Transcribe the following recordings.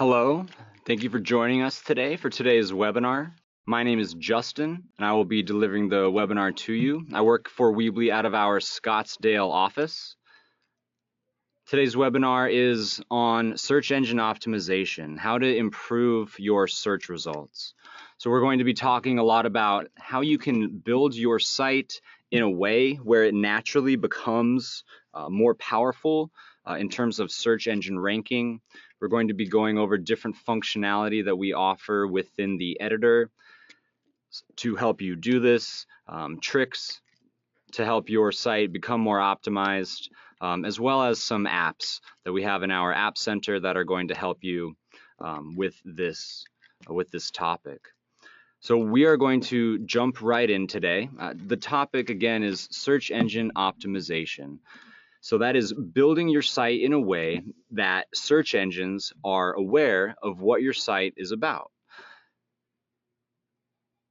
Hello, thank you for joining us today for today's webinar. My name is Justin, and I will be delivering the webinar to you. I work for Weebly out of our Scottsdale office. Today's webinar is on search engine optimization, how to improve your search results. So we're going to be talking a lot about how you can build your site in a way where it naturally becomes more powerful in terms of search engine ranking. We're going to be going over different functionality that we offer within the editor to help you do this, tricks to help your site become more optimized, as well as some apps that we have in our App Center that are going to help you with this topic. So we are going to jump right in today. The topic again is search engine optimization. So that is building your site in a way that search engines are aware of what your site is about.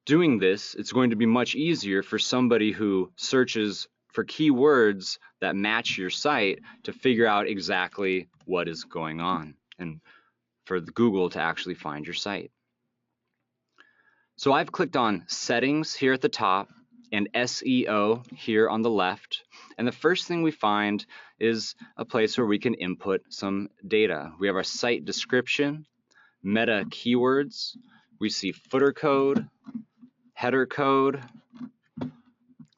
Doing this, it's going to be much easier for somebody who searches for keywords that match your site to figure out exactly what is going on and for Google to actually find your site. So I've clicked on Settings here at the top and SEO here on the left. And the first thing we find is a place where we can input some data. We have our site description, meta keywords. We see footer code, header code.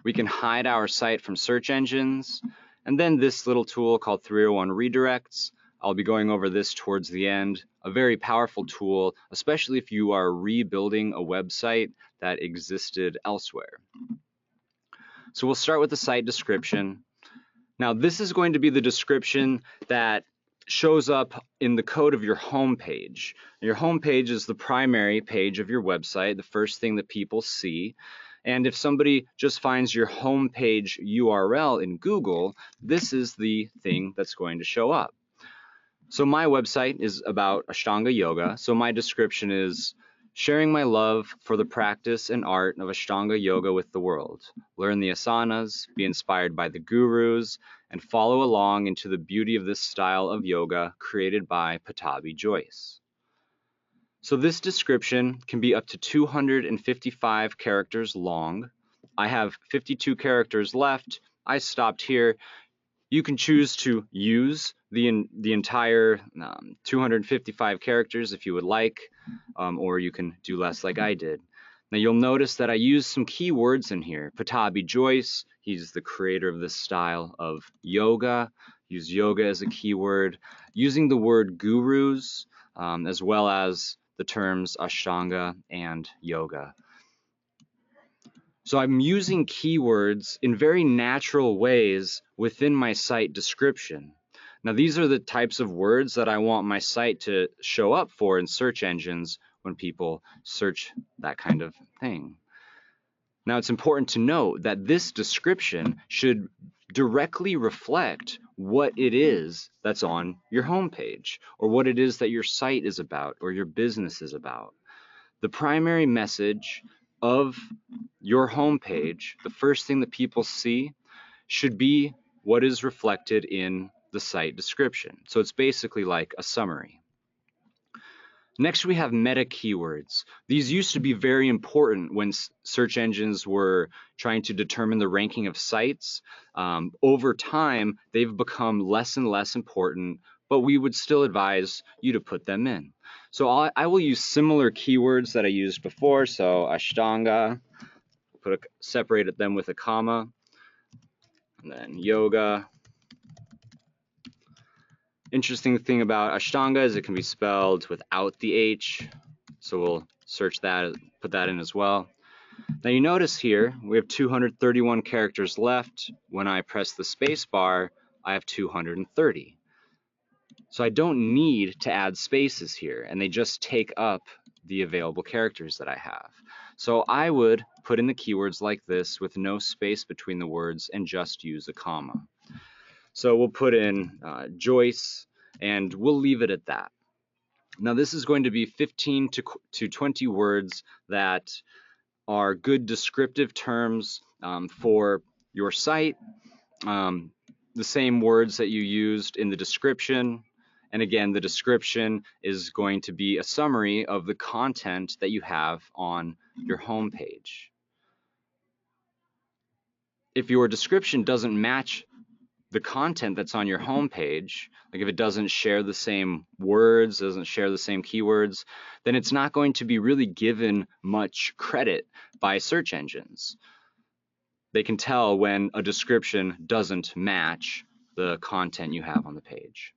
We can hide our site from search engines. And then this little tool called 301 redirects. I'll be going over this towards the end. A very powerful tool, especially if you are rebuilding a website that existed elsewhere. So we'll start with the site description. Now this is going to be the description that shows up in the code of your home page. Your home page is the primary page of your website, the first thing that people see. And if somebody just finds your home page URL in Google, this is the thing that's going to show up. So my website is about Ashtanga Yoga. So my description is sharing my love for the practice and art of Ashtanga Yoga with the world. Learn the asanas, be inspired by the gurus, and follow along into the beauty of this style of yoga created by Patabi Joyce. So this description can be up to 255 characters long. I have 52 characters left. I stopped here. You can choose to use the entire 255 characters if you would like, or you can do less like I did. Now you'll notice that I used some keywords in here. Patabi Joyce, he's the creator of this style of yoga. Use yoga as a keyword. Using the word gurus, as well as the terms Ashtanga and yoga. So I'm using keywords in very natural ways within my site description. Now these are the types of words that I want my site to show up for in search engines when people search that kind of thing. Now it's important to note that this description should directly reflect what it is that's on your homepage, or what it is that your site is about or your business is about. The primary message of your homepage, the first thing that people see, should be what is reflected in the site description. So it's basically like a summary. Next, we have meta keywords. These used to be very important when search engines were trying to determine the ranking of sites. Over time, they've become less and less important, but we would still advise you to put them in. So I will use similar keywords that I used before. So Ashtanga, separate them with a comma, and then yoga. Interesting thing about Ashtanga is it can be spelled without the H, so we'll search that, put that in as well. Now you notice here we have 231 characters left. When I press the space bar, I have 230. So I don't need to add spaces here, and they just take up the available characters that I have. So I would put in the keywords like this with no space between the words and just use a comma. So we'll put in Joyce, and we'll leave it at that. Now this is going to be 15 to 20 words that are good descriptive terms for your site, the same words that you used in the description, And again, the description is going to be a summary of the content that you have on your home page. If your description doesn't match the content that's on your home page, like if it doesn't share the same words, doesn't share the same keywords, then it's not going to be really given much credit by search engines. They can tell when a description doesn't match the content you have on the page.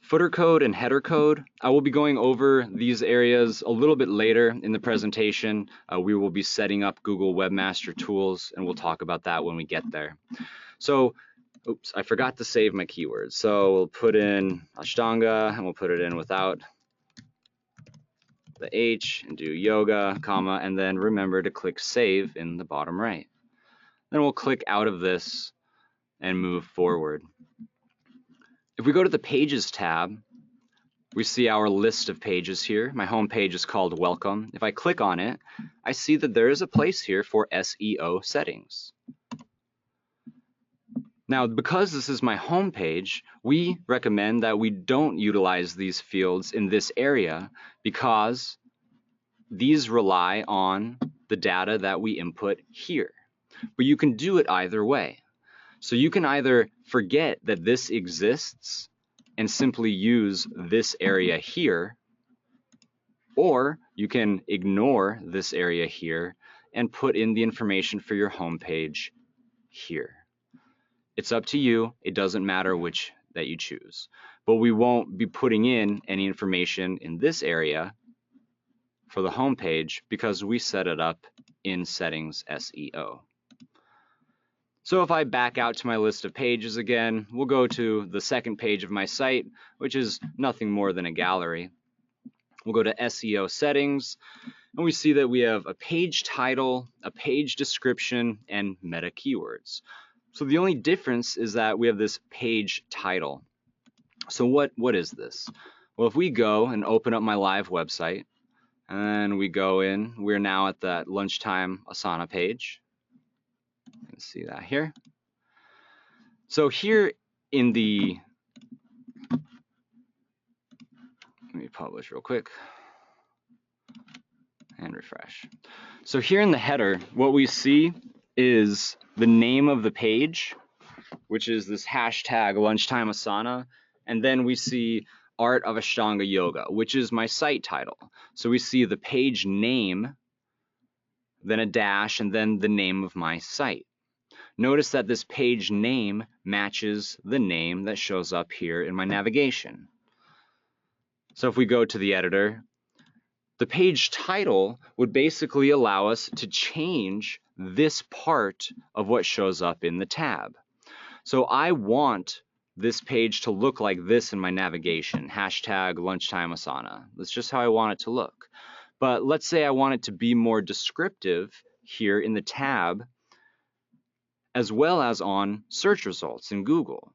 Footer code and header code, I will be going over these areas a little bit later in the presentation. We will be setting up Google Webmaster tools, and we'll talk about that when we get there. So, oops, I forgot to save my keywords. So we'll put in Ashtanga, and we'll put it in without the H, and do yoga, comma, and then remember to click save in the bottom right. Then we'll click out of this and move forward. If we go to the Pages tab, we see our list of pages here. My home page is called Welcome. If I click on it, I see that there is a place here for SEO settings. Now, because this is my home page, we recommend that we don't utilize these fields in this area because these rely on the data that we input here. But you can do it either way. So you can either forget that this exists and simply use this area here, or you can ignore this area here and put in the information for your home page here. It's up to you. It doesn't matter which that you choose. But we won't be putting in any information in this area for the home page because we set it up in Settings SEO. So if I back out to my list of pages again, we'll go to the second page of my site, which is nothing more than a gallery. We'll go to SEO settings, and we see that we have a page title, a page description, and meta keywords. So the only difference is that we have this page title. So what is this? Well, if we go and open up my live website, and we go in, we're now at that lunchtime Asana page. You can see that here. So here in the, let me publish real quick and refresh. So here in the header, what we see is the name of the page, which is this hashtag lunchtime Asana, and then we see Art of Ashtanga Yoga, which is my site title. So we see the page name, then a dash, and then the name of my site. Notice that this page name matches the name that shows up here in my navigation. So if we go to the editor, the page title would basically allow us to change this part of what shows up in the tab. So I want this page to look like this in my navigation, hashtag lunchtime Asana. That's just how I want it to look. But let's say I want it to be more descriptive here in the tab, as well as on search results in Google.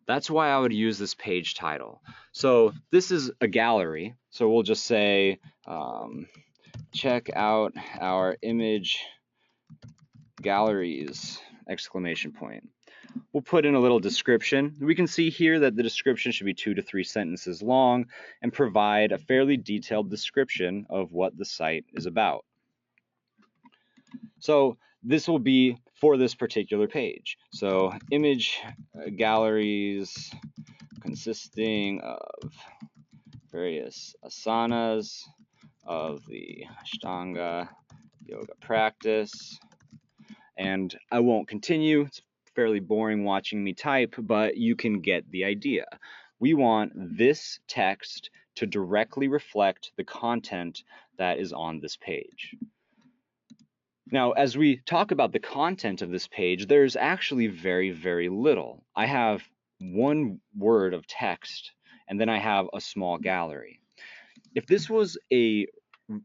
That's why I would use this page title. So this is a gallery. So we'll just say, check out our image galleries, exclamation point. We'll put in a little description. We can see here that the description should be 2 to 3 sentences long and provide a fairly detailed description of what the site is about. So this will be for this particular page. So image galleries consisting of various asanas of the Ashtanga yoga practice. And I won't continue. It's fairly boring watching me type, but you can get the idea. We want this text to directly reflect the content that is on this page. Now, as we talk about the content of this page, there's actually very, very little. I have one word of text, and then I have a small gallery. If this was a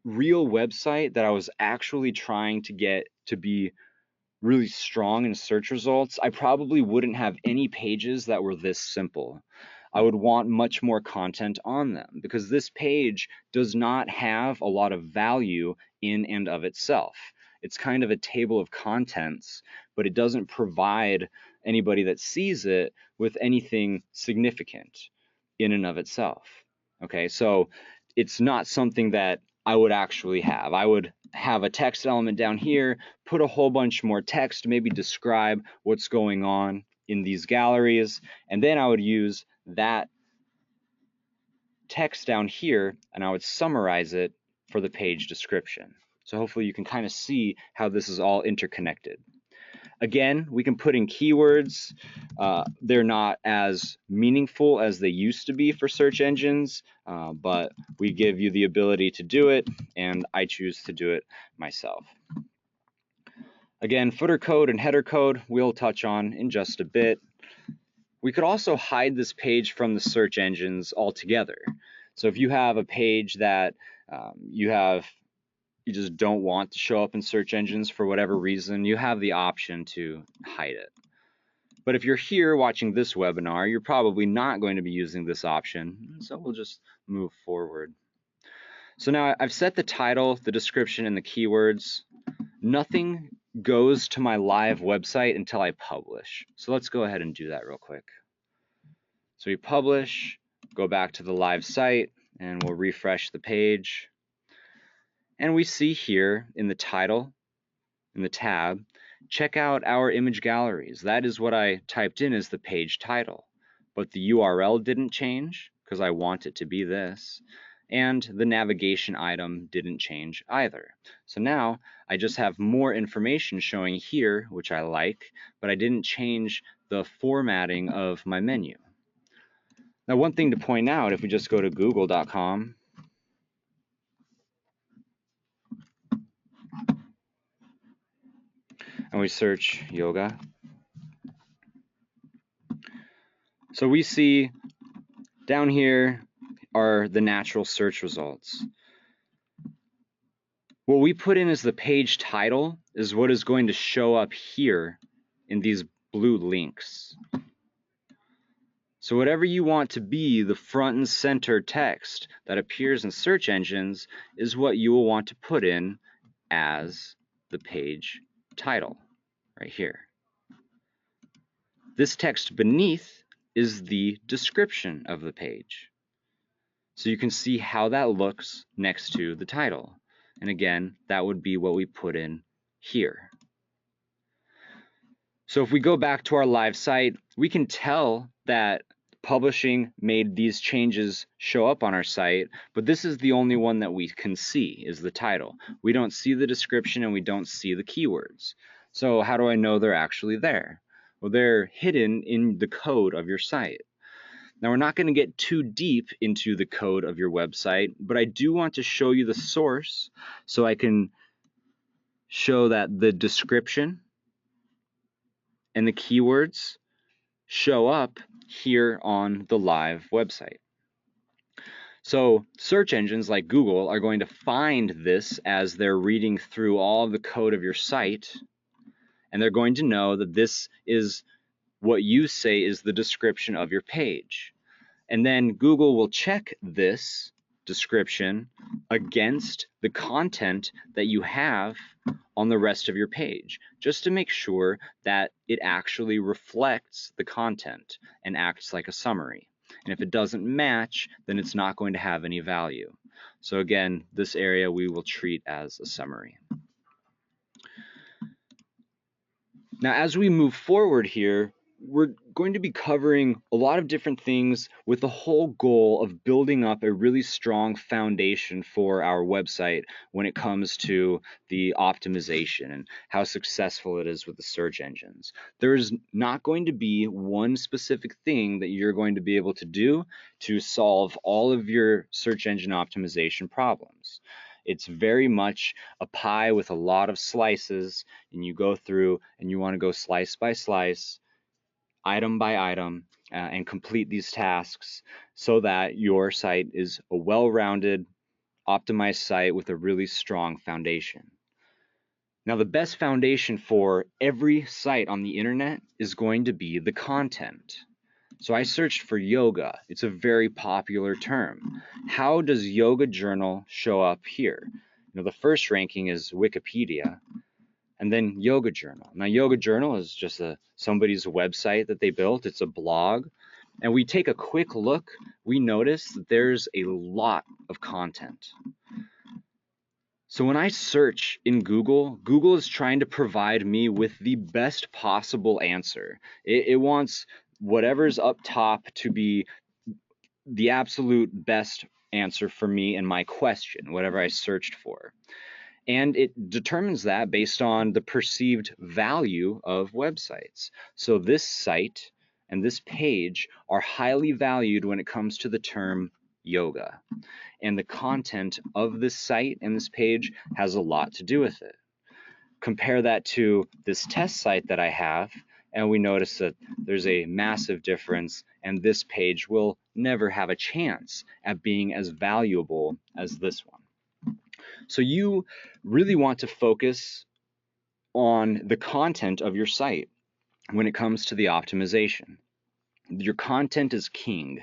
real website that I was actually trying to get to be really strong in search results, I probably wouldn't have any pages that were this simple. I would want much more content on them because this page does not have a lot of value in and of itself. It's kind of a table of contents, but it doesn't provide anybody that sees it with anything significant in and of itself. Okay, so it's not something that I would actually have. I would have a text element down here, put a whole bunch more text, maybe describe what's going on in these galleries, and then I would use that text down here and I would summarize it for the page description. So hopefully you can kind of see how this is all interconnected. Again, we can put in keywords. They're not as meaningful as they used to be for search engines, but we give you the ability to do it, and I choose to do it myself. Again, footer code and header code we'll touch on in just a bit. We could also hide this page from the search engines altogether. So if you have a page that you just don't want to show up in search engines for whatever reason, you have the option to hide it. But if you're here watching this webinar, you're probably not going to be using this option, so we'll just move forward. So now I've set the title, the description, and the keywords. Nothing goes to my live website until I publish. So let's go ahead and do that real quick. So we publish, go back to the live site, and we'll refresh the page. And we see here in the title, in the tab, check out our image galleries. That is what I typed in as the page title. But the URL didn't change because I want it to be this. And the navigation item didn't change either. So now I just have more information showing here, which I like, but I didn't change the formatting of my menu. Now, one thing to point out, if we just go to google.com, and we search yoga, so we see down here are the natural search results. What we put in as the page title is what is going to show up here in these blue links. So whatever you want to be the front and center text that appears in search engines is what you will want to put in as the page title right here. This text beneath is the description of the page. So you can see how that looks next to the title. And again, that would be what we put in here. So if we go back to our live site, we can tell that publishing made these changes show up on our site, but this is the only one that we can see, is the title. We don't see the description and we don't see the keywords. So how do I know they're actually there? Well, they're hidden in the code of your site. Now, we're not going to get too deep into the code of your website, but I do want to show you the source so I can show that the description and the keywords show up here on the live website. So search engines like Google are going to find this as they're reading through all of the code of your site, and they're going to know that this is what you say is the description of your page. And then Google will check this description against the content that you have on the rest of your page, just to make sure that it actually reflects the content and acts like a summary. And if it doesn't match, then it's not going to have any value. So again, this area we will treat as a summary. Now, as we move forward here, we're going to be covering a lot of different things with the whole goal of building up a really strong foundation for our website when it comes to the optimization and how successful it is with the search engines. There is not going to be one specific thing that you're going to be able to do to solve all of your search engine optimization problems. It's very much a pie with a lot of slices, and you go through and you want to go slice by slice, item by item, and complete these tasks so that your site is a well-rounded, optimized site with a really strong foundation. Now, the best foundation for every site on the internet is going to be the content. So I searched for yoga. It's a very popular term. How does yoga journal show up here? You know, the first ranking is Wikipedia. And then yoga journal. Now, yoga journal is just somebody's website that they built. It's a blog. And we take a quick look, we notice that there's a lot of content. So when I search in Google, Google is trying to provide me with the best possible answer. It wants whatever's up top to be the absolute best answer for me and my question, whatever I searched for. And it determines that based on the perceived value of websites. So this site and this page are highly valued when it comes to the term yoga. And the content of this site and this page has a lot to do with it. Compare that to this test site that I have, and we notice that there's a massive difference, and this page will never have a chance at being as valuable as this one. So you really want to focus on the content of your site when it comes to the optimization. Your content is king.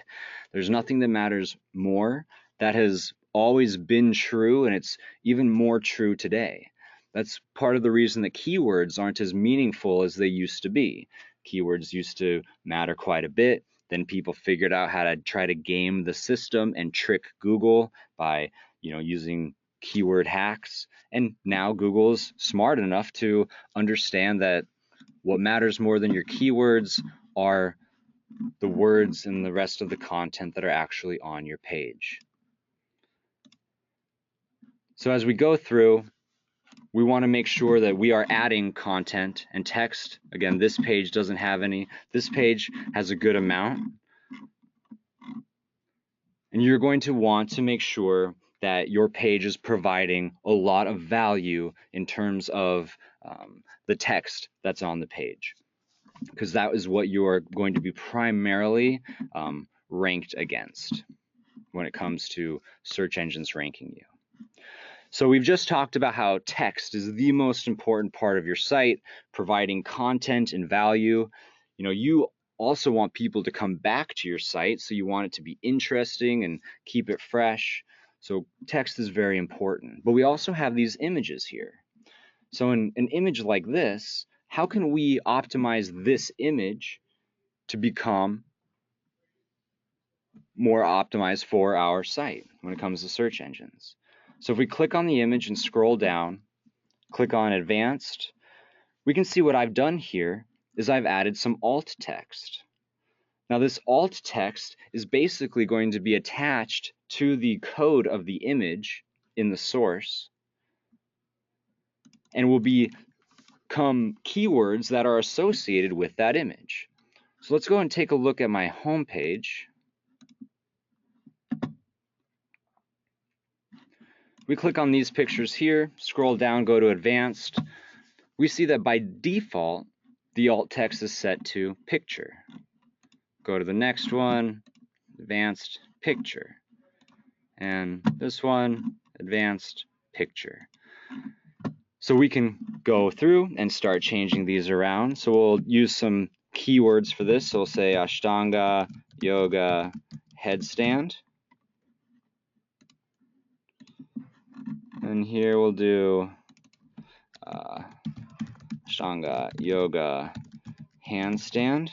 There's nothing that matters more. That has always been true, and it's even more true today. That's part of the reason that keywords aren't as meaningful as they used to be. Keywords used to matter quite a bit. Then people figured out how to try to game the system and trick Google by, using keyword hacks. And now Google's smart enough to understand that what matters more than your keywords are the words and the rest of the content that are actually on your page. So as we go through, we want to make sure that we are adding content and text. Again, this page doesn't have any. This page has a good amount. And you're going to want to make sure that your page is providing a lot of value in terms of the text that's on the page, because that is what you are going to be primarily ranked against when it comes to search engines ranking you. So we've just talked about how text is the most important part of your site, providing content and value. You also want people to come back to your site, so you want it to be interesting and keep it fresh. So text is very important. But we also have these images here. So in an image like this, how can we optimize this image to become more optimized for our site when it comes to search engines? So if we click on the image and scroll down, click on Advanced, we can see what I've done here is I've added some alt text. Now this alt text is basically going to be attached to the code of the image in the source and will become keywords that are associated with that image. So let's go and take a look at my home page. We click on these pictures here, scroll down, go to Advanced. We see that by default, the alt text is set to picture. Go to the next one, Advanced Picture. And this one, Advanced Picture. So we can go through and start changing these around. So we'll use some keywords for this. So we'll say Ashtanga Yoga Headstand. And here we'll do Ashtanga Yoga Handstand.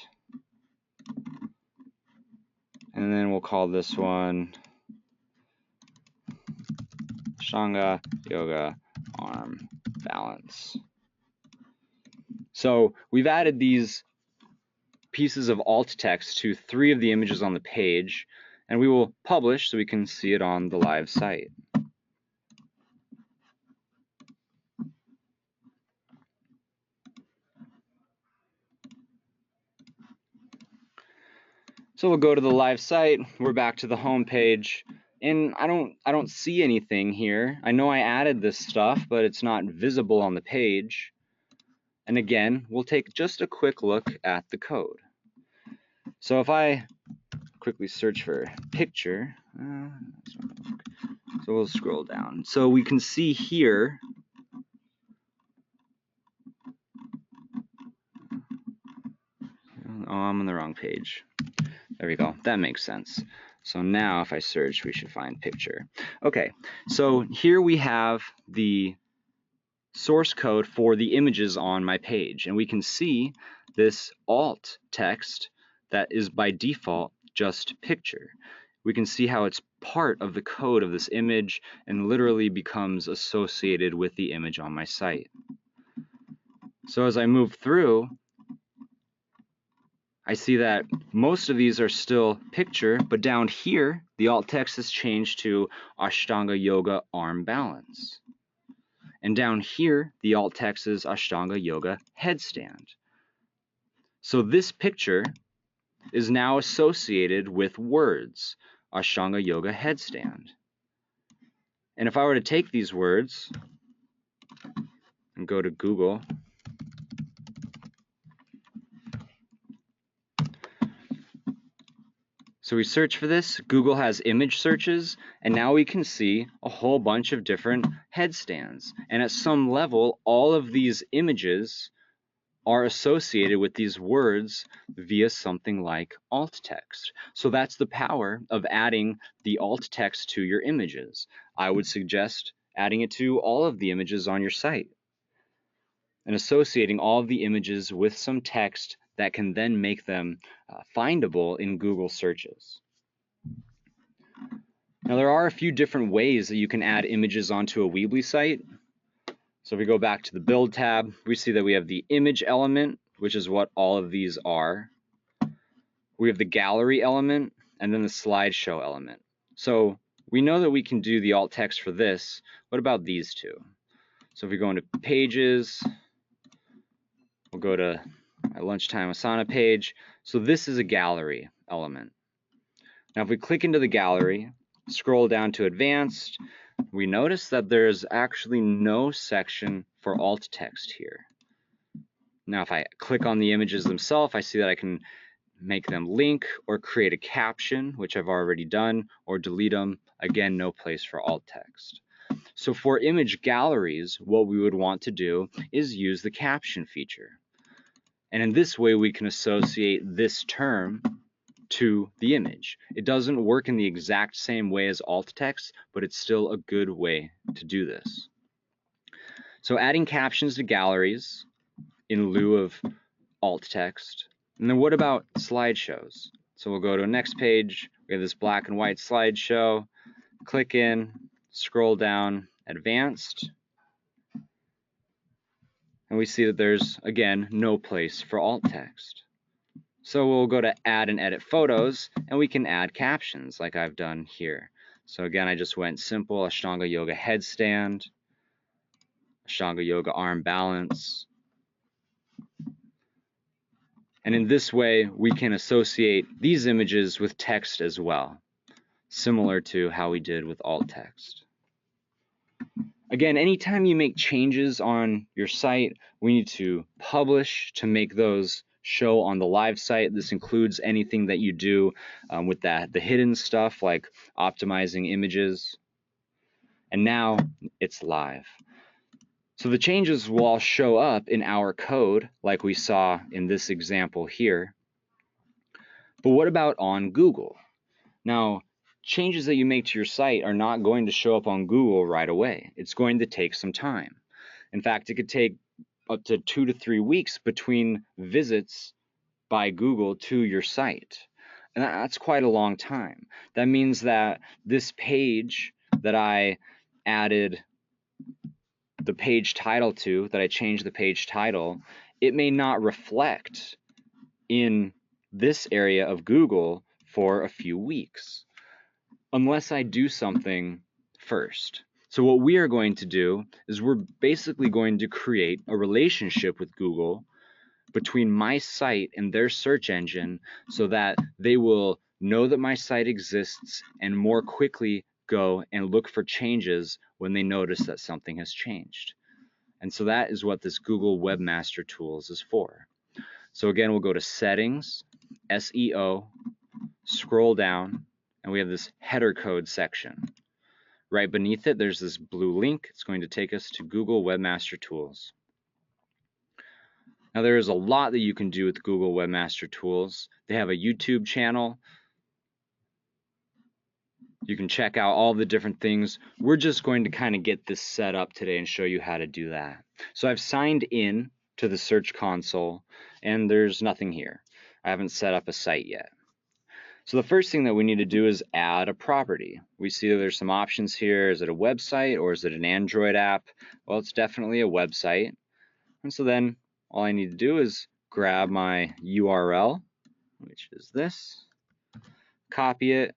And then we'll call this one Ashtanga Yoga Arm Balance. So we've added these pieces of alt text to 3 of the images on the page, and we will publish so we can see it on the live site. So we'll go to the live site. We're back to the home page, and I don't see anything here. I know I added this stuff, but it's not visible on the page. And again, we'll take just a quick look at the code. So if I quickly search for picture, so we'll scroll down. So we can see here oh, I'm on the wrong page. There we go. That makes sense. So now if I search, we should find picture. Okay, so here we have the source code for the images on my page. And we can see this alt text that is by default just picture. We can see how it's part of the code of this image and literally becomes associated with the image on my site. So as I move through, I see that most of these are still picture, but down here, the alt text has changed to Ashtanga Yoga arm balance. And down here, the alt text is Ashtanga Yoga headstand. So this picture is now associated with words, Ashtanga Yoga headstand. And if I were to take these words and go to Google, so we search for this, Google has image searches, and now we can see a whole bunch of different headstands. And at some level, all of these images are associated with these words via something like alt text. So that's the power of adding the alt text to your images. I would suggest adding it to all of the images on your site and associating all of the images with some text that can then make them findable in Google searches. Now there are a few different ways that you can add images onto a Weebly site. So if we go back to the Build tab, we see that we have the image element, which is what all of these are. We have the gallery element, and then the slideshow element. So we know that we can do the alt text for this. What about these two? So if we go into Pages, we'll go to my Lunchtime Asana page. So this is a gallery element. Now if we click into the gallery, scroll down to Advanced, we notice that there's actually no section for alt text here. Now if I click on the images themselves, I see that I can make them link or create a caption, which I've already done, or delete them. Again, no place for alt text. So for image galleries, what we would want to do is use the caption feature. And in this way, we can associate this term to the image. It doesn't work in the exact same way as alt text, but it's still a good way to do this. So adding captions to galleries in lieu of alt text. And then what about slideshows? So we'll go to a next page. We have this black and white slideshow. Click in, scroll down, Advanced. And we see that there's, again, no place for alt text. So we'll go to Add and Edit Photos, and we can add captions like I've done here. So again, I just went simple, Ashtanga Yoga headstand, Ashtanga Yoga arm balance. And in this way, we can associate these images with text as well, similar to how we did with alt text. Again, anytime you make changes on your site, we need to publish to make those show on the live site. This includes anything that you do with the hidden stuff like optimizing images. And now it's live. So the changes will all show up in our code like we saw in this example here. But what about on Google? Now, changes that you make to your site are not going to show up on Google right away. It's going to take some time. In fact, it could take up to 2 to 3 weeks between visits by Google to your site. And that's quite a long time. That means that this page that I added the page title to, that I changed the page title, it may not reflect in this area of Google for a few weeks unless I do something first. So what we are going to do is we're basically going to create a relationship with Google between my site and their search engine so that they will know that my site exists and more quickly go and look for changes when they notice that something has changed. And so that is what this Google Webmaster Tools is for. So again, we'll go to Settings, SEO, scroll down, and we have this header code section. Right beneath it, there's this blue link. It's going to take us to Google Webmaster Tools. Now, there is a lot that you can do with Google Webmaster Tools. They have a YouTube channel. You can check out all the different things. We're just going to kind of get this set up today and show you how to do that. So I've signed in to the Search Console, and there's nothing here. I haven't set up a site yet. So the first thing that we need to do is add a property. We see that there's some options here. Is it a website or is it an Android app? Well, it's definitely a website. And so then all I need to do is grab my URL, which is this, copy it,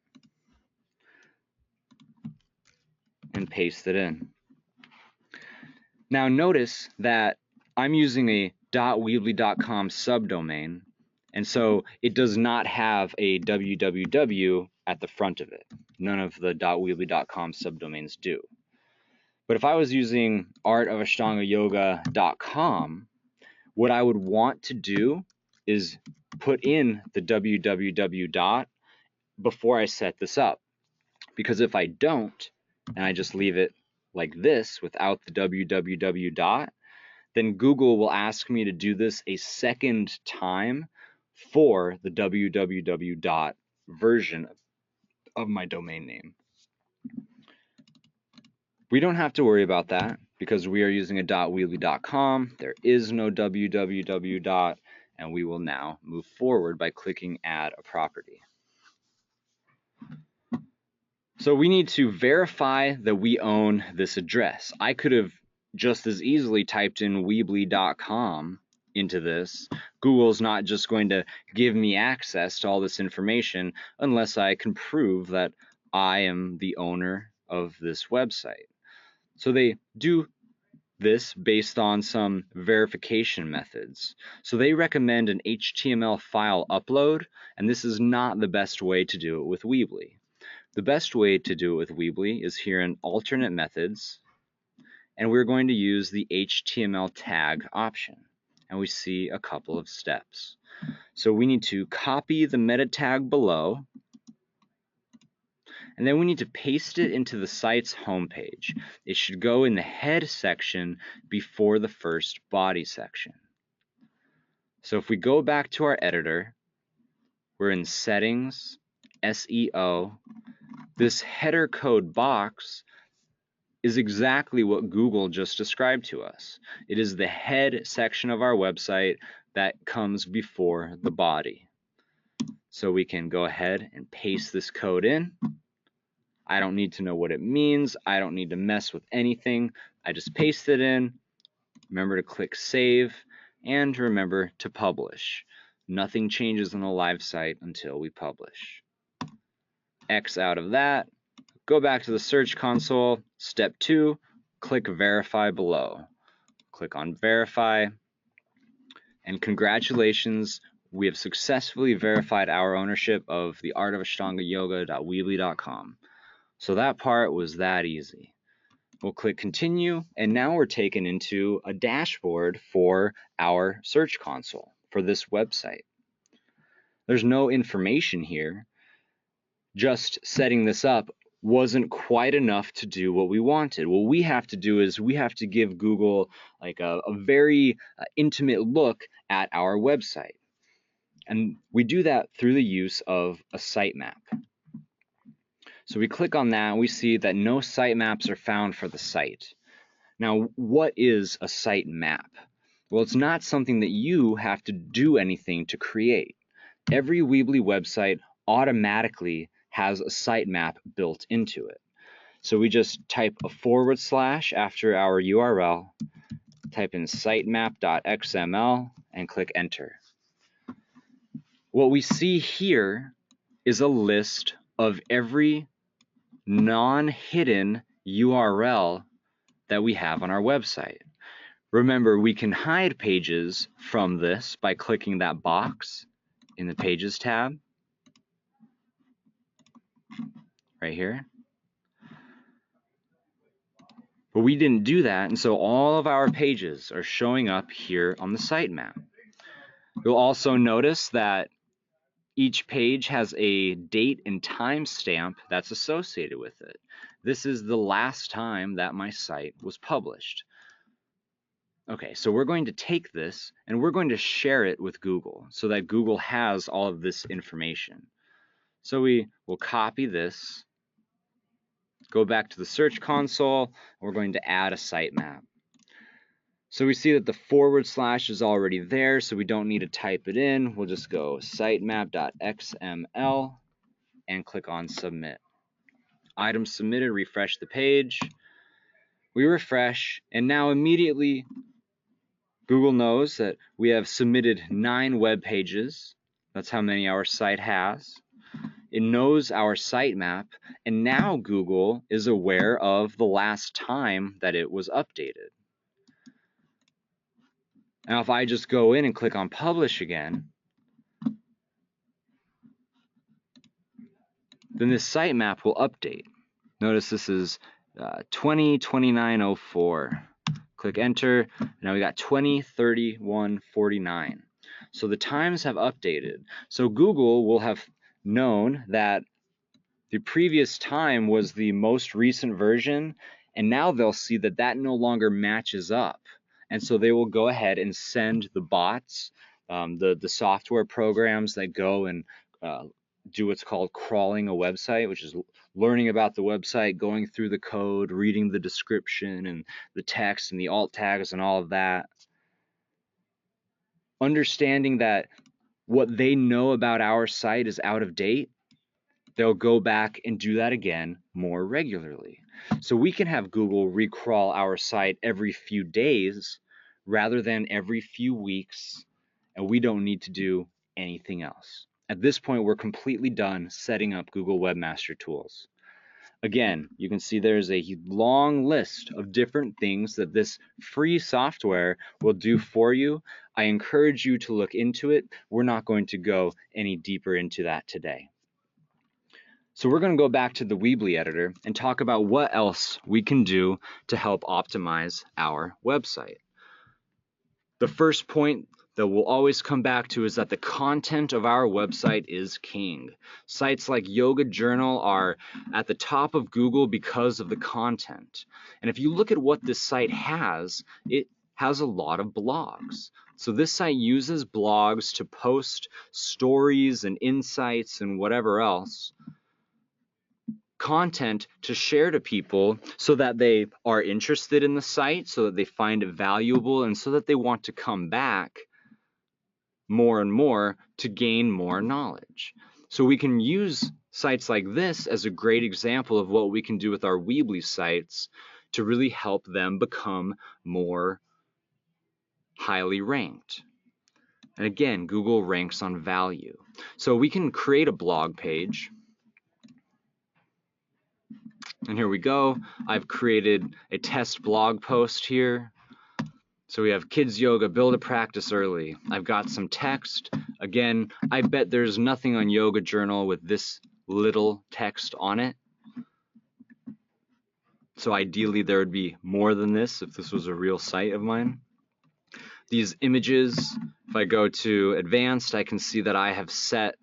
and paste it in. Now notice that I'm using a .weebly.com subdomain, and so it does not have a www at the front of it. None of the .weebly.com subdomains do. But if I was using artofashtangayoga.com, what I would want to do is put in the www dot before I set this up. Because if I don't, and I just leave it like this without the www dot, then Google will ask me to do this a second time for the www dot version of my domain name. We don't have to worry about that because we are using a .weebly.com. There is no www dot, and we will now move forward by clicking Add a Property. So we need to verify that we own this address. I could have just as easily typed in weebly.com into this. Google's not just going to give me access to all this information unless I can prove that I am the owner of this website. So they do this based on some verification methods. So they recommend an HTML file upload, and this is not the best way to do it with Weebly. The best way to do it with Weebly is here in alternate methods, and we're going to use the HTML tag option, and we see a couple of steps. So we need to copy the meta tag below, and then we need to paste it into the site's homepage. It should go in the head section before the first body section. So if we go back to our editor, we're in Settings, SEO. This header code box is exactly what Google just described to us. It is the head section of our website that comes before the body. So we can go ahead and paste this code in. I don't need to know what it means. I don't need to mess with anything. I just paste it in. Remember to click Save and remember to publish. Nothing changes on the live site until we publish. X out of that. Go back to the Search Console. Step 2, click Verify below. Click on Verify. And congratulations, we have successfully verified our ownership of the artofashtangayoga.weebly.com. So that part was that easy. We'll click Continue, and now we're taken into a dashboard for our Search Console for this website. There's no information here. Just setting this up wasn't quite enough to do what we wanted. What we have to do is we have to give Google like a very intimate look at our website. And we do that through the use of a sitemap. So we click on that and we see that no sitemaps are found for the site. Now, what is a sitemap? Well, it's not something that you have to do anything to create. Every Weebly website automatically has a sitemap built into it. So we just type a / after our URL, type in sitemap.xml, and click Enter. What we see here is a list of every non-hidden URL that we have on our website. Remember, we can hide pages from this by clicking that box in the Pages tab right here. But we didn't do that, and so all of our pages are showing up here on the sitemap. You'll also notice that each page has a date and time stamp that's associated with it. This is the last time that my site was published. Okay, so we're going to take this and we're going to share it with Google so that Google has all of this information. So we will copy this, go back to the Search Console, and we're going to add a sitemap. So we see that the / is already there, so we don't need to type it in. We'll just go sitemap.xml and click on submit. Item submitted, refresh the page. We refresh, and now immediately Google knows that we have submitted 9 web pages. That's how many our site has. It knows our sitemap, and now Google is aware of the last time that it was updated. Now, if I just go in and click on publish again, then this sitemap will update. Notice this is 202904. Click enter. Now we got 203149. So the times have updated. So Google will have known that the previous time was the most recent version, and now they'll see that that no longer matches up. And so they will go ahead and send the bots, the software programs that go and do what's called crawling a website, which is learning about the website, going through the code, reading the description and the text and the alt tags and all of that. Understanding that what they know about our site is out of date, they'll go back and do that again more regularly. So we can have Google recrawl our site every few days rather than every few weeks, and we don't need to do anything else. At this point, we're completely done setting up Google Webmaster Tools. Again, you can see there's a long list of different things that this free software will do for you. I encourage you to look into it. We're not going to go any deeper into that today. So we're going to go back to the Weebly editor and talk about what else we can do to help optimize our website. The first point that we'll always come back to is that the content of our website is king. Sites like Yoga Journal are at the top of Google because of the content. And if you look at what this site has, it has a lot of blogs. So this site uses blogs to post stories and insights and whatever else, content to share to people so that they are interested in the site, so that they find it valuable, and so that they want to come back more and more to gain more knowledge. So we can use sites like this as a great example of what we can do with our Weebly sites to really help them become more highly ranked. And again, Google ranks on value. So we can create a blog page. And here we go. I've created a test blog post here. So we have kids yoga, build a practice early. I've got some text. Again, I bet there's nothing on Yoga Journal with this little text on it. So ideally there would be more than this if this was a real site of mine. These images, if I go to advanced, I can see that I have set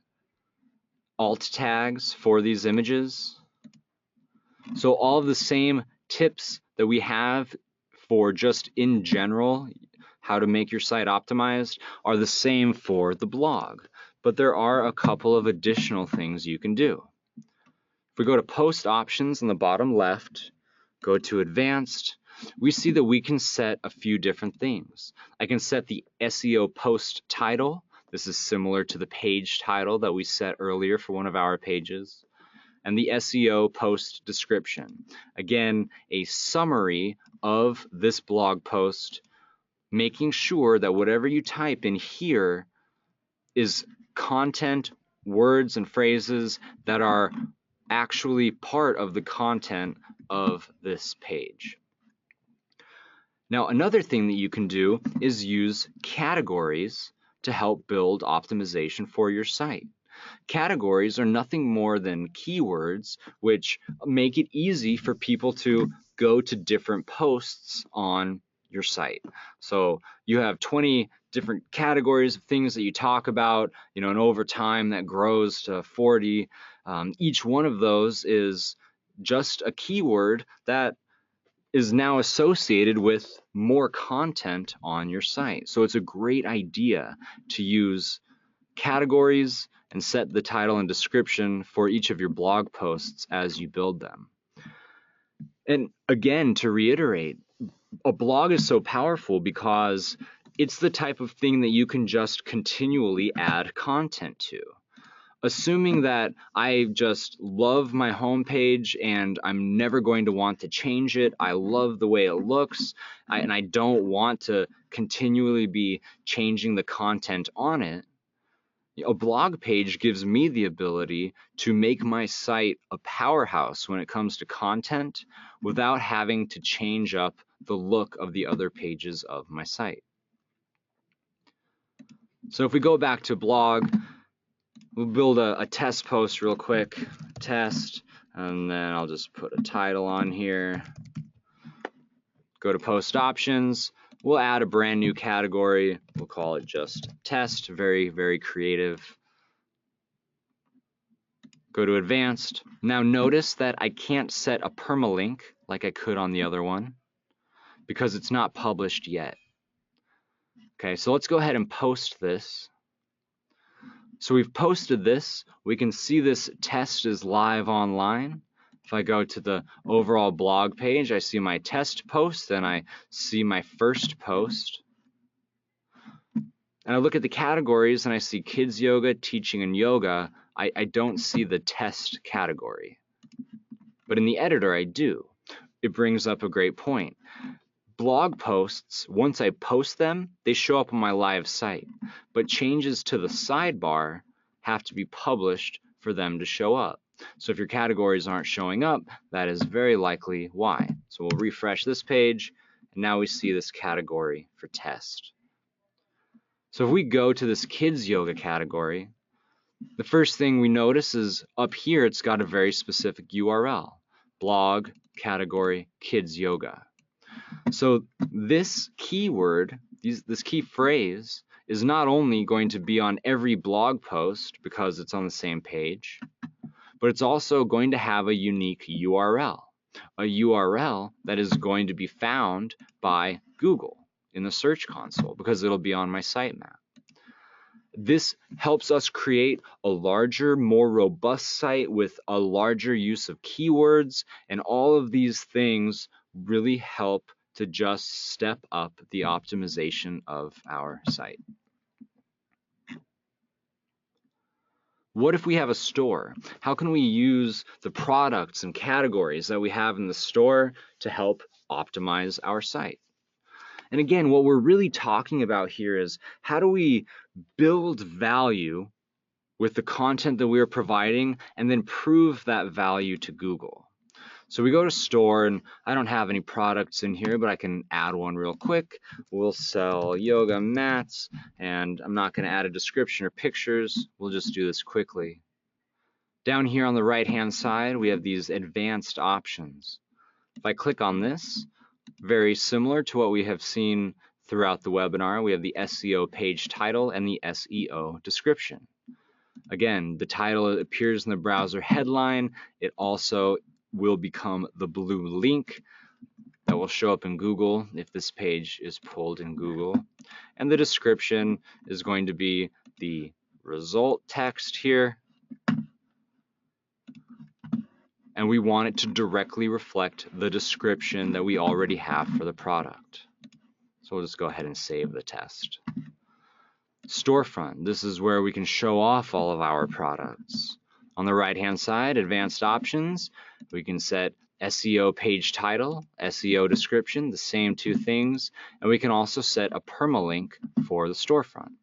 alt tags for these images. So all of the same tips that we have for just in general how to make your site optimized are the same for the blog. But there are a couple of additional things you can do. If we go to post options in the bottom left, go to advanced, we see that we can set a few different things. I can set the SEO post title. This is similar to the page title that we set earlier for one of our pages. And the SEO post description. Again, a summary of this blog post, making sure that whatever you type in here is content, words, and phrases that are actually part of the content of this page. Now, another thing that you can do is use categories to help build optimization for your site. Categories are nothing more than keywords which make it easy for people to go to different posts on your site. So you have 20 different categories of things that you talk about, and over time that grows to 40. Each one of those is just a keyword that is now associated with more content on your site. So it's a great idea to use categories and set the title and description for each of your blog posts as you build them. And again, to reiterate, A blog is so powerful because it's the type of thing that you can just continually add content to. Assuming that I just love my homepage and I'm never going to want to change it, I love the way it looks, and I don't want to continually be changing the content on it, a blog page gives me the ability to make my site a powerhouse when it comes to content without having to change up the look of the other pages of my site. So if we go back to blog, we'll build a test post real quick, test, and then I'll just put a title on here. Go to post options. We'll add a brand new category. We'll call it just test, very, very creative. Go to advanced. Now notice that I can't set a permalink like I could on the other one because it's not published yet. Okay, so let's go ahead and post this. So we've posted this. We can see this test is live online. If I go to the overall blog page, I see my test post, and I see my first post. And I look at the categories and I see kids yoga, teaching, and yoga. I don't see the test category. But in the editor, I do. It brings up a great point. Blog posts, once I post them, they show up on my live site. But changes to the sidebar have to be published for them to show up. So if your categories aren't showing up, that is very likely why. So we'll refresh this page, and now we see this category for test. So if we go to this kids yoga category, the first thing we notice is up here it's got a very specific URL, blog category kids yoga. So this keyword, this key phrase, is not only going to be on every blog post because it's on the same page, but it's also going to have a unique URL, a URL that is going to be found by Google in the Search Console because it'll be on my sitemap. This helps us create a larger, more robust site with a larger use of keywords, and all of these things really help to just step up the optimization of our site. What if we have a store? How can we use the products and categories that we have in the store to help optimize our site? And again, what we're really talking about here is how do we build value with the content that we are providing and then prove that value to Google. So we go to store, and I don't have any products in here, but I can add one real quick. We'll sell yoga mats, and I'm not going to add a description or pictures. We'll just do this quickly. Down here on the right-hand side, we have these advanced options. If I click on this, very similar to what we have seen throughout the webinar, we have the SEO page title and the SEO description. Again, the title appears in the browser headline. It also will become the blue link that will show up in Google if this page is pulled in Google. And the description is going to be the result text here. And we want it to directly reflect the description that we already have for the product. So we'll just go ahead and save the test. Storefront, this is where we can show off all of our products. On the right-hand side, advanced options, we can set SEO page title, SEO description, the same two things, and we can also set a permalink for the storefront.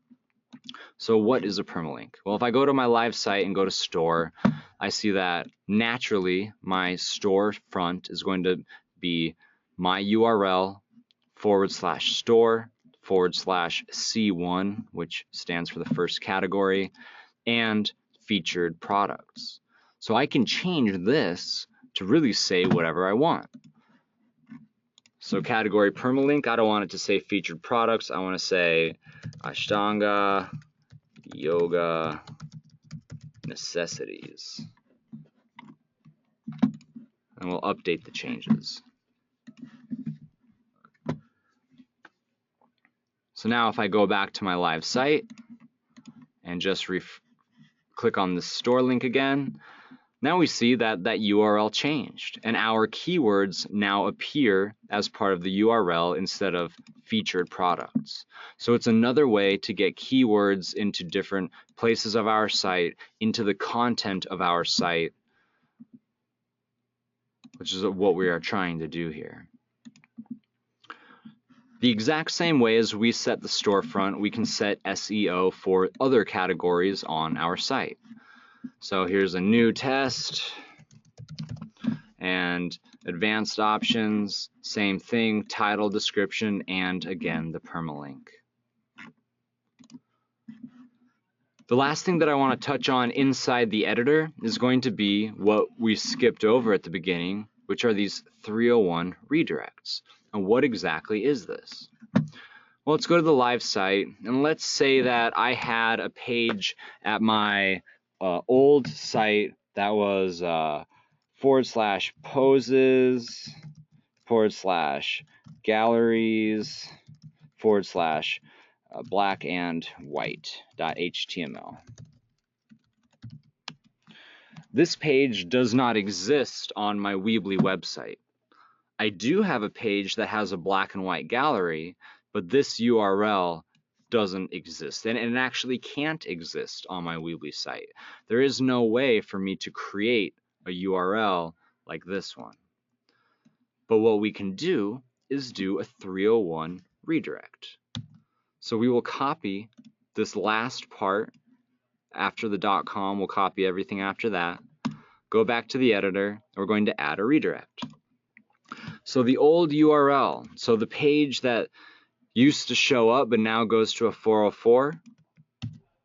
So what is a permalink? Well, if I go to my live site and go to store, I see that naturally my storefront is going to be my URL /store/C1, which stands for the first category, and featured products. So I can change this to really say whatever I want. So category permalink, I don't want it to say featured products. I want to say Ashtanga yoga necessities. And we'll update the changes. So now if I go back to my live site and just click on the store link again, Now we see that that URL changed, and our keywords now appear as part of the URL instead of featured products. So it's another way to get keywords into different places of our site, into the content of our site, which is what we are trying to do here. The exact same way as we set the storefront, we can set SEO for other categories on our site. So here's a new test and advanced options, same thing, title, description, and again, the permalink. The last thing that I want to touch on inside the editor is going to be what we skipped over at the beginning, which are these 301 redirects. And what exactly is this? Well, let's go to the live site, and let's say that I had a page at my old site that was /poses, /galleries, /black and white.html. This page does not exist on my Weebly website. I do have a page that has a black and white gallery, but this URL doesn't exist, and it actually can't exist on my Weebly site. There is no way for me to create a URL like this one. But what we can do is do a 301 redirect. So we will copy this last part after the .com, we'll copy everything after that, go back to the editor, and we're going to add a redirect. So the old URL, so the page that used to show up but now goes to a 404,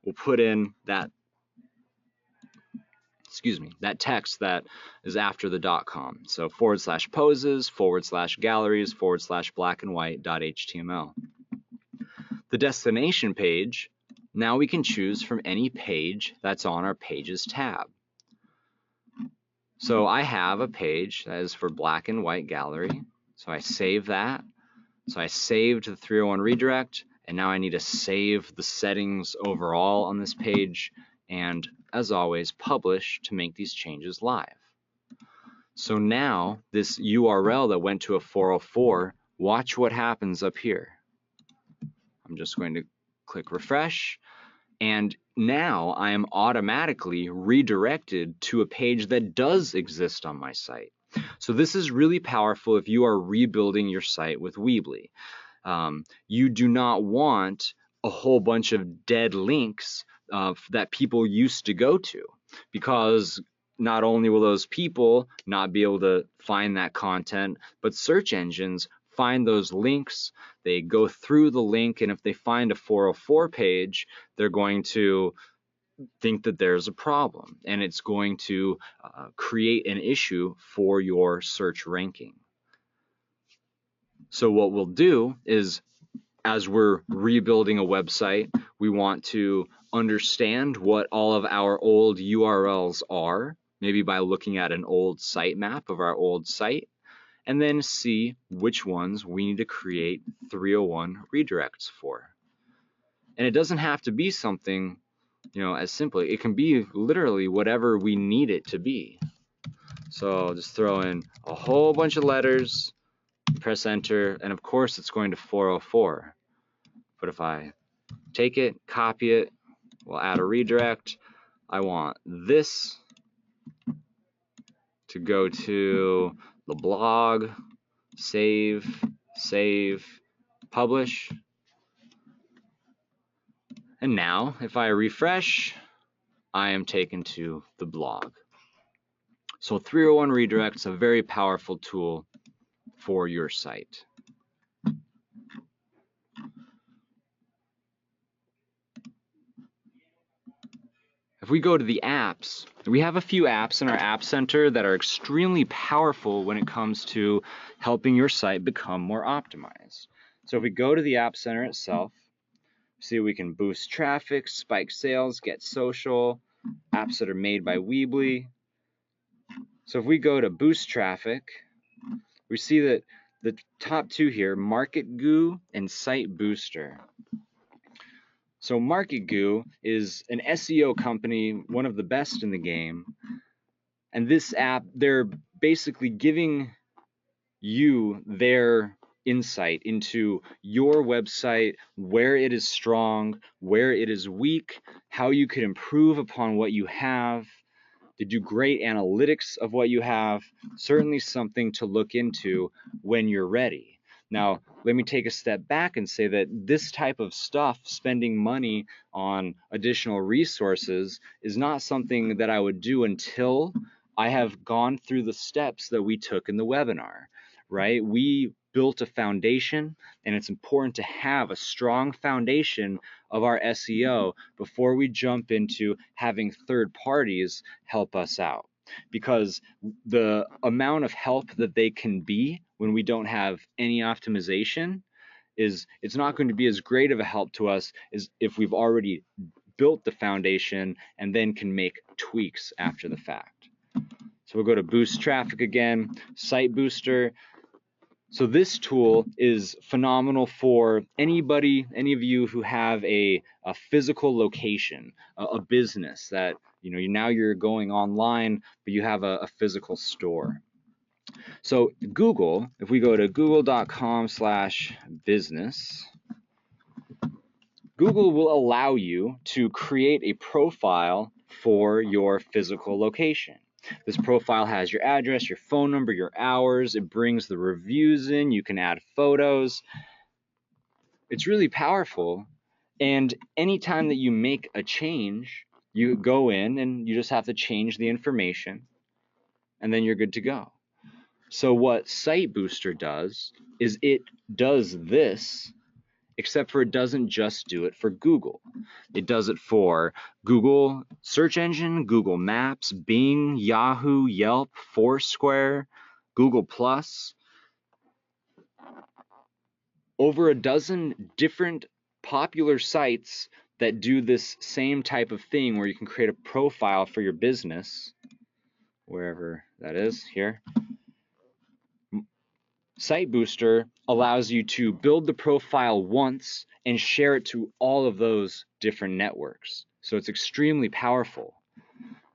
we'll put in that, that text that is after the .com. So /poses, /galleries, /black and white.html. The destination page, now we can choose from any page that's on our Pages tab. So I have a page that is for black and white gallery. So I save that. So I saved the 301 redirect, and now I need to save the settings overall on this page, and as always, publish to make these changes live. So now this URL that went to a 404, watch what happens up here. I'm just going to click refresh, and now I am automatically redirected to a page that does exist on my site. So this is really powerful if you are rebuilding your site with Weebly. You do not want a whole bunch of dead links that people used to go to, because not only will those people not be able to find that content, but search engines find those links, they go through the link, and if they find a 404 page, they're going to think that there's a problem, and it's going to create an issue for your search ranking. So what we'll do is, as we're rebuilding a website, we want to understand what all of our old URLs are, maybe by looking at an old sitemap of our old site, and then see which ones we need to create 301 redirects for. And it doesn't have to be something, as simple. It can be literally whatever we need it to be. So I'll just throw in a whole bunch of letters, press enter, and of course it's going to 404. But if I take it, copy it, we'll add a redirect. I want this to go to the blog, save, publish. And now, if I refresh, I am taken to the blog. So 301 redirect is a very powerful tool for your site. If we go to the apps, we have a few apps in our App Center that are extremely powerful when it comes to helping your site become more optimized. So if we go to the App Center itself, see we can boost traffic, spike sales, get social, apps that are made by Weebly. So if we go to boost traffic, we see that the top two here, Market Goo and Site Booster. So Market Goo is an SEO company, one of the best in the game, And this app, they're basically giving you their insight into your website, where it is strong, where it is weak, how you could improve upon what you have, to do great analytics of what you have. Certainly something to look into when you're ready. Now, let me take a step back and say that this type of stuff, spending money on additional resources, is not something that I would do until I have gone through the steps that we took in the webinar, right? We built a foundation, and it's important to have a strong foundation of our SEO before we jump into having third parties help us out. Because the amount of help that they can be when we don't have any optimization it's not going to be as great of a help to us as if we've already built the foundation and then can make tweaks after the fact. So we'll go to boost traffic again, Site Booster. So this tool is phenomenal for any of you who have a physical location, a business that, now you're going online, but you have a physical store. So Google, if we go to google.com/business, Google will allow you to create a profile for your physical location. This profile has your address, your phone number, your hours. It brings the reviews in. You can add photos. It's really powerful. And anytime that you make a change, you go in and you just have to change the information, and then you're good to go. So what Site Booster does is it does this, except for it doesn't just do it for Google. It does it for Google search engine, Google Maps, Bing, Yahoo, Yelp, Foursquare, Google+. Over a dozen different popular sites that do this same type of thing where you can create a profile for your business, wherever that is, here. Site Booster allows you to build the profile once and share it to all of those different networks. So it's extremely powerful.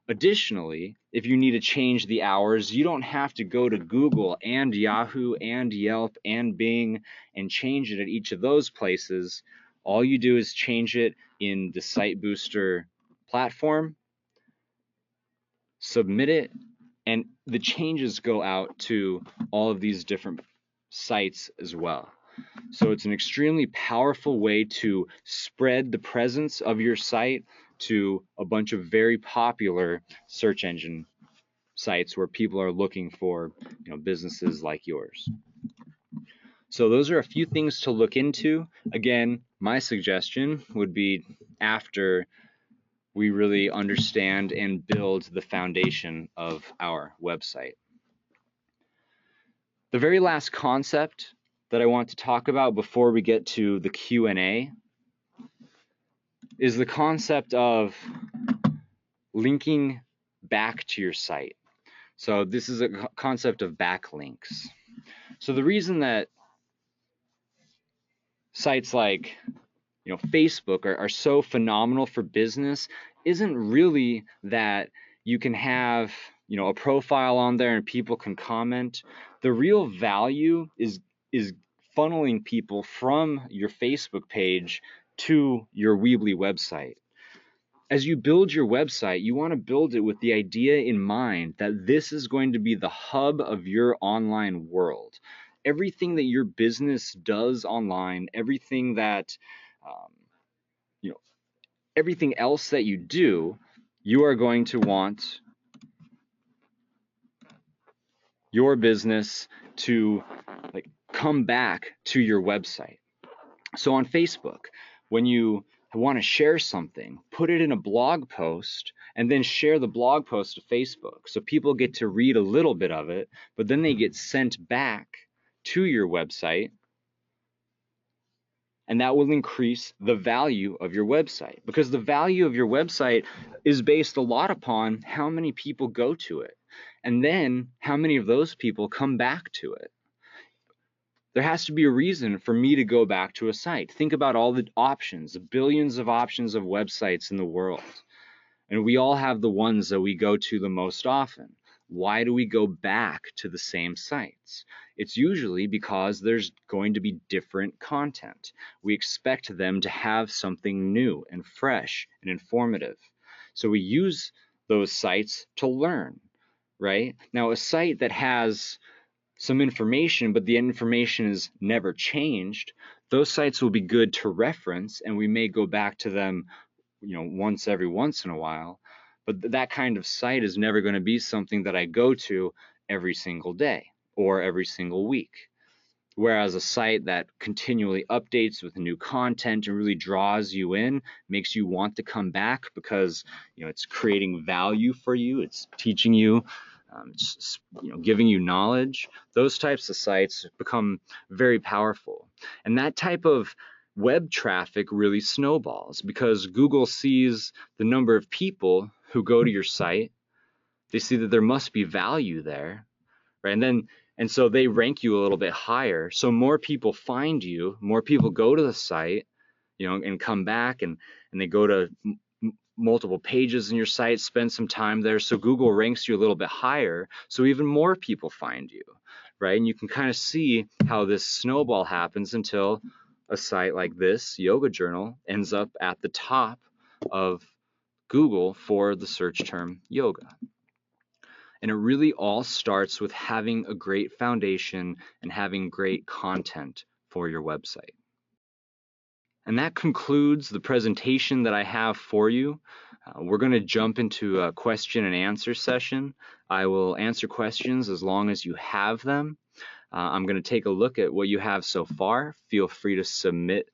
Additionally, if you need to change the hours, you don't have to go to Google and Yahoo and Yelp and Bing and change it at each of those places. All you do is change it in the Site Booster platform, submit it, and the changes go out to all of these different sites as well. So it's an extremely powerful way to spread the presence of your site to a bunch of very popular search engine sites where people are looking for, businesses like yours. So those are a few things to look into. Again, my suggestion would be after we really understand and build the foundation of our website. The very last concept that I want to talk about before we get to the Q&A is the concept of linking back to your site. So this is a concept of backlinks. So the reason that sites like Facebook are so phenomenal for business isn't really that you can have a profile on there and people can comment. The real value is funneling people from your Facebook page to your Weebly website. As you build your website, you want to build it with the idea in mind that this is going to be the hub of your online world. Everything that your business does online, everything that everything else that you do, you are going to want your business to come back to your website. So on Facebook, when you want to share something, put it in a blog post and then share the blog post to Facebook. So people get to read a little bit of it, but then they get sent back to your website. And that will increase the value of your website, because the value of your website is based a lot upon how many people go to it, and then how many of those people come back to it. There has to be a reason for me to go back to a site. Think about all the options, the billions of options of websites in the world. And we all have the ones that we go to the most often. Why do we go back to the same sites? It's usually because there's going to be different content. We expect them to have something new and fresh and informative. So we use those sites to learn, right? Now, a site that has some information, but the information is never changed, those sites will be good to reference, and we may go back to them, once in a while. But that kind of site is never going to be something that I go to every single day or every single week. Whereas a site that continually updates with new content and really draws you in, makes you want to come back because it's creating value for you, it's teaching you, it's giving you knowledge. Those types of sites become very powerful, and that type of web traffic really snowballs because Google sees the number of people who go to your site. They see that there must be value there, right? And so they rank you a little bit higher. So more people find you, more people go to the site, and come back, and they go to multiple pages in your site, spend some time there. So Google ranks you a little bit higher. So even more people find you, right? And you can kind of see how this snowball happens until a site like this, Yoga Journal, ends up at the top of Google for the search term yoga. And it really all starts with having a great foundation and having great content for your website. And that concludes the presentation that I have for you. We're going to jump into a question and answer session. I will answer questions as long as you have them. I'm going to take a look at what you have so far. Feel free to submit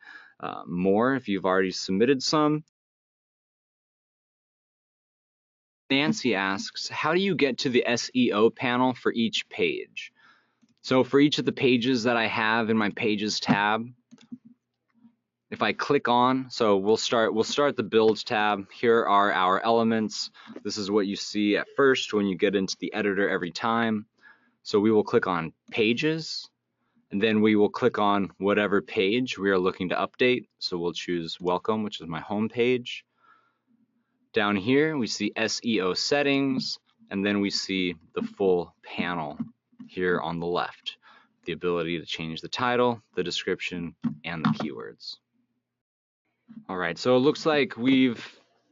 more if you've already submitted some. Nancy asks, how do you get to the SEO panel for each page? So for each of the pages that I have in my Pages tab, if I click on, so we'll start the Build tab. Here are our elements. This is what you see at first when you get into the editor every time. So we will click on Pages, and then we will click on whatever page we are looking to update. So we'll choose Welcome, which is my home page. Down here, we see SEO settings, and then we see the full panel here on the left. The ability to change the title, the description, and the keywords. All right, so it looks like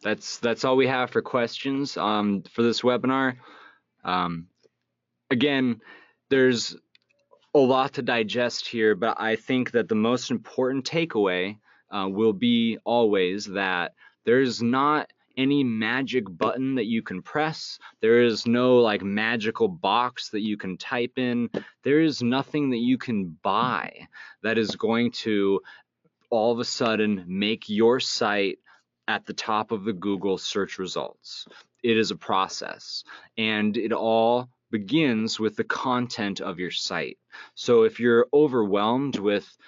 that's all we have for questions for this webinar. Again, there's a lot to digest here, but I think that the most important takeaway will be always that there's not any magic button that you can press. There is no magical box that you can type in. There is nothing that you can buy that is going to all of a sudden make your site at the top of the Google search results. It is a process, and it all begins with the content of your site. So if you're overwhelmed with,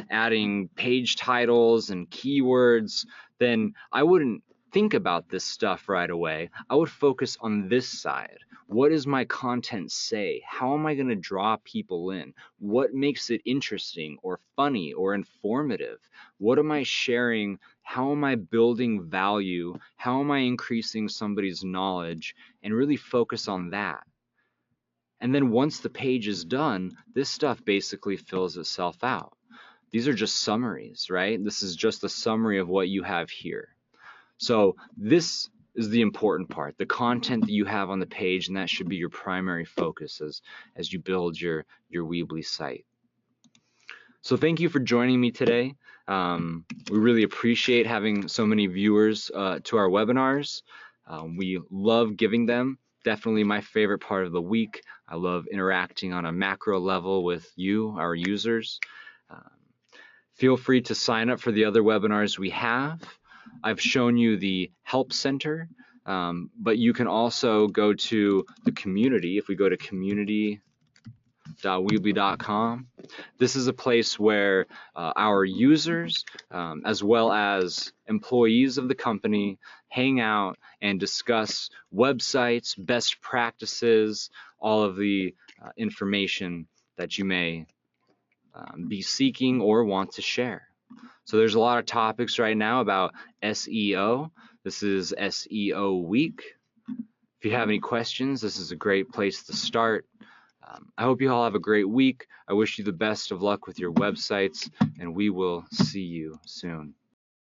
adding page titles and keywords, then I wouldn't think about this stuff right away. I would focus on this side. What does my content say? How am I going to draw people in? What makes it interesting or funny or informative? What am I sharing? How am I building value? How am I increasing somebody's knowledge? And really focus on that. And then once the page is done, this stuff basically fills itself out. These are just summaries, right? This is just a summary of what you have here. So this is the important part, the content that you have on the page, and that should be your primary focus as you build your Weebly site. So thank you for joining me today. We really appreciate having so many viewers to our webinars. We love giving them. Definitely my favorite part of the week. I love interacting on a macro level with you, our users. Feel free to sign up for the other webinars we have. I've shown you the Help Center, but you can also go to the community. If we go to community.weebly.com, this is a place where our users, as well as employees of the company, hang out and discuss websites, best practices, all of the information that you may be seeking or want to share. So there's a lot of topics right now about SEO. This is SEO week. If you have any questions, this is a great place to start. I hope you all have a great week. I wish you the best of luck with your websites, and we will see you soon.